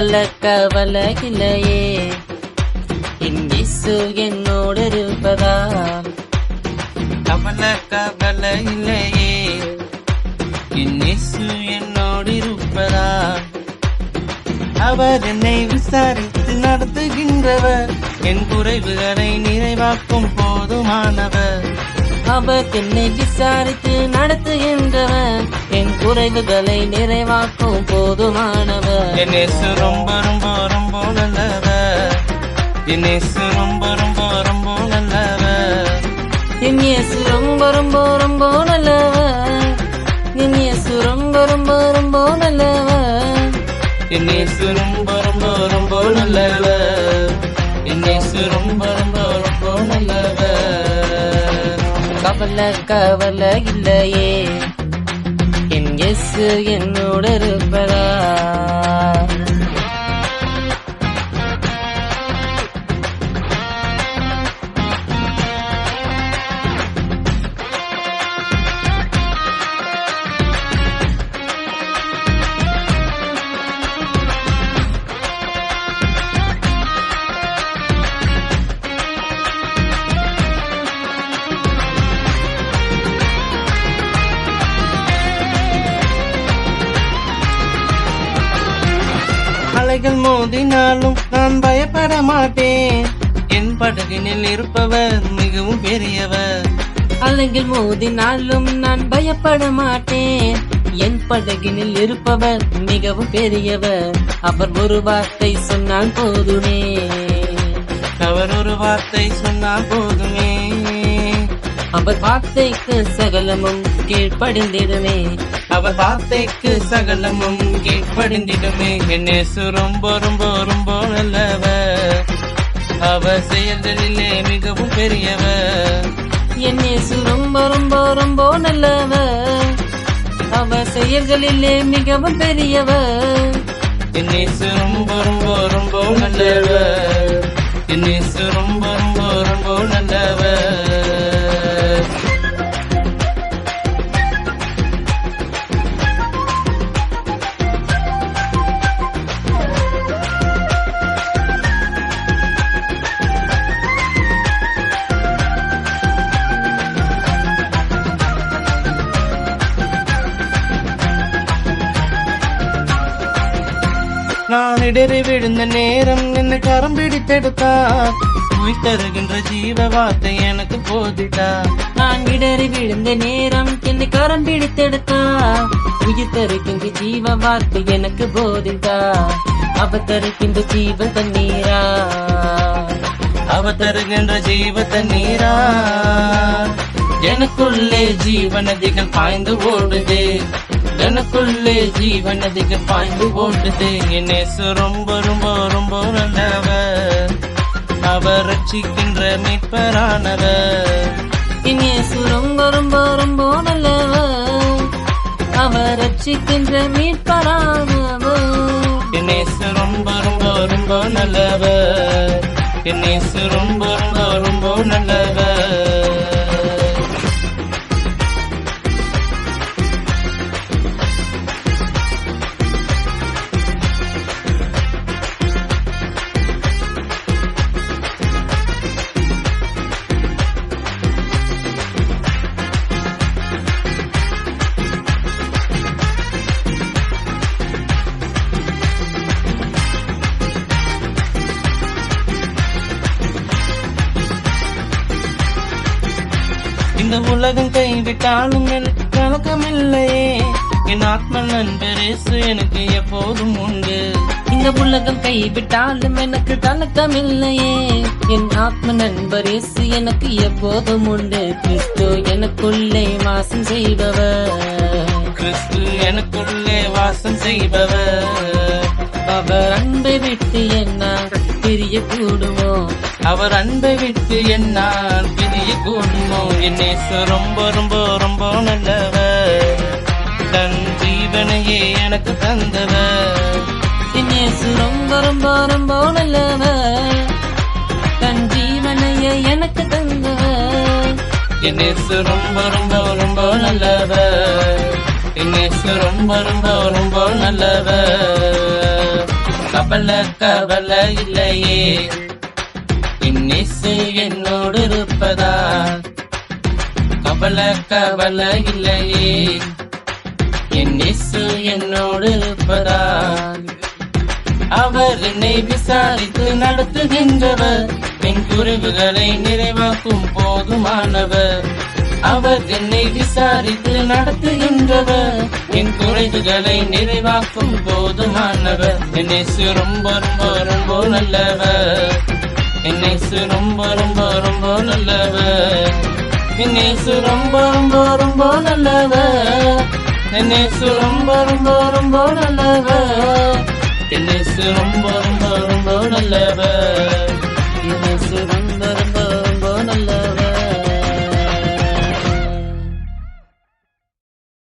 கவலை இல்லையே, என் இயேசு என்னோடு இருப்பதா. கவலை இல்லையே, என் இயேசு என்னோடு இருப்பதா. அவர் என்னை விசாரித்து நடத்துகின்றவர், என் குறைவுகளை நிறைவாக்கும் போதுமானவர். அவர் என்னை விசாரித்து நடத்துகின்றவர், என் குறைவுகளை நிறைவாக்கும் போதுமானவர். என் இயேசு ரொம்ப ரொம்ப ரொம்ப நல்லவர், என் இயேசு ரொம்ப ரொம்ப ரொம்ப நல்லவர். என் இயேசு ரொம்ப ரொம்ப ரொம்ப நல்லவர், என் இயேசு ரொம்ப ரொம்ப ரொம்ப நல்லவர். என் இயேசு ரொம்ப ரொம்ப ரொம்ப நல்லவர், என் இயேசு ரொம்ப ரொம்ப ரொம்ப நல்லவர். கவலை இல்லையே, என் இயேசு என்னோடு இருப்பதா. அலைகள் மோதினாலும் நான் பயப்பட மாட்டேன், என் படகினில் இருப்பவர் மிகவும் பெரியவர். அலைகள் மோதினாலும் நான் பயப்பட மாட்டேன், என் படகினில் இருப்பவர் மிகவும் பெரியவர். அவர் ஒரு வார்த்தை சொன்னால் போதுமே, அவர் ஒரு வார்த்தை சொன்னால் போதுமே. அவர் வார்த்தைக்கு சகலமும் கீழ்ப்படிந்திடுமே, அவர் வார்த்தைக்கு சகலமும் கீழ்ப்படிந்திடுமே. என் இயேசு ரொம்ப ரொம்ப ரொம்ப நல்லவர், அவர் செயல்களிலே மிகவும் பெரியவர். என் இயேசு ரொம்ப ரொம்ப ரொம்ப நல்லவர், அவர் செயல்களிலே மிகவும் பெரியவர். என் இயேசு ரொம்ப ரொம்ப ரொம்ப நல்லவர், என் இயேசு ரொம்ப ரொம்ப ரொம்ப நல்லவர். நான் இடறி விழுந்த நேரம் என்னை கரம் பிடித்தெடுத்தார், உயிர் தருகின்ற ஜீவ வார்த்தை எனக்கு போதிட்டார். நான் இடறி விழுந்த நேரம் என்னை கரம் பிடித்தெடுத்தார், உயிர் தருகின்ற ஜீவ வார்த்தை எனக்கு போதித்தார். அவர் தருகின்ற ஜீவ தண்ணீரா, அவர் தருகின்ற ஜீவ தண்ணீரா. எனக்குள்ளே ஜீவநதிகள் பாய்ந்து ஓடுதே, எனக்குள்ளே ஜீவநதிகள் பாய்ந்து ஓடுதே. என் இயேசு ரொம்ப ரொம்ப ரொம்ப நல்லவர், அவர் ரட்சிக்கின்ற மீட்பரானவர். என் இயேசு ரொம்ப ரொம்ப ரொம்ப நல்லவர், அவர் ரட்சிக்கின்ற மீட்பரானவர். என் இயேசு ரொம்ப ரொம்ப ரொம்ப நல்லவர், என் இயேசு ரொம்ப ரொம்ப ரொம்ப நல்லவர். இந்த உலகம் கைவிட்டாலும் எனக்கு கலக்கமில்லையே, என் ஆத்ம நண்பர் இயேசு எனக்கு எப்போதும் உண்டு. இந்த உலகம் கைவிட்டாலும் எனக்கு கலக்கமில்லையே, என் ஆத்ம நண்பர் இயேசு எனக்கு எப்போதும் உண்டு. கிறிஸ்து எனக்குள்ளே வாசம் செய்பவர், கிறிஸ்து எனக்குள்ளே வாசம் செய்பவர். அவர் அன்பை விட்டு என்னால் பிரிய கூடுமோ, அவர் அன்பை விட்டு என்னால் பிரிய கூடுமோ. என் இயேசு ரொம்ப ரொம்ப ரொம்ப நல்லவர், தன் ஜீவனையே எனக்கு தந்தவர். என் இயேசு ரொம்ப ரொம்ப ரொம்ப நல்லவர், தன் ஜீவனையே எனக்கு தந்தவர். என் இயேசு ரொம்ப ரொம்ப ரொம்ப நல்லவர், என் இயேசு ரொம்ப ரொம்ப ரொம்ப நல்லவர். கவலை இல்லையே, என் இயேசு என்னோடு இருப்பதால். கவலை இல்லையே, என் இயேசு என்னோடு இருப்பதால். அவர் என்னை விசாரித்து நடத்துகின்றவர், என் குறைவுகளை நிறைவாக்கும் போதுமானவர். அவர் என்னை விசாரித்து நடத்துகின்றவர், என் குறைவுகளை நிறைவாக்கும் போதுமானவர். என் இயேசு ரொம்ப ரொம்ப ரொம்ப நல்லவர், என் இயேசு ரொம்ப ரொம்ப ரொம்ப நல்லவர். என் இயேசு ரொம்ப ரொம்ப ரொம்ப நல்லவர், என் இயேசு ரொம்ப ரொம்ப ரொம்ப நல்லவர். என் இயேசு ரொம்ப ரொம்ப ரொம்ப நல்லவர், என் இயேசு ரொம்ப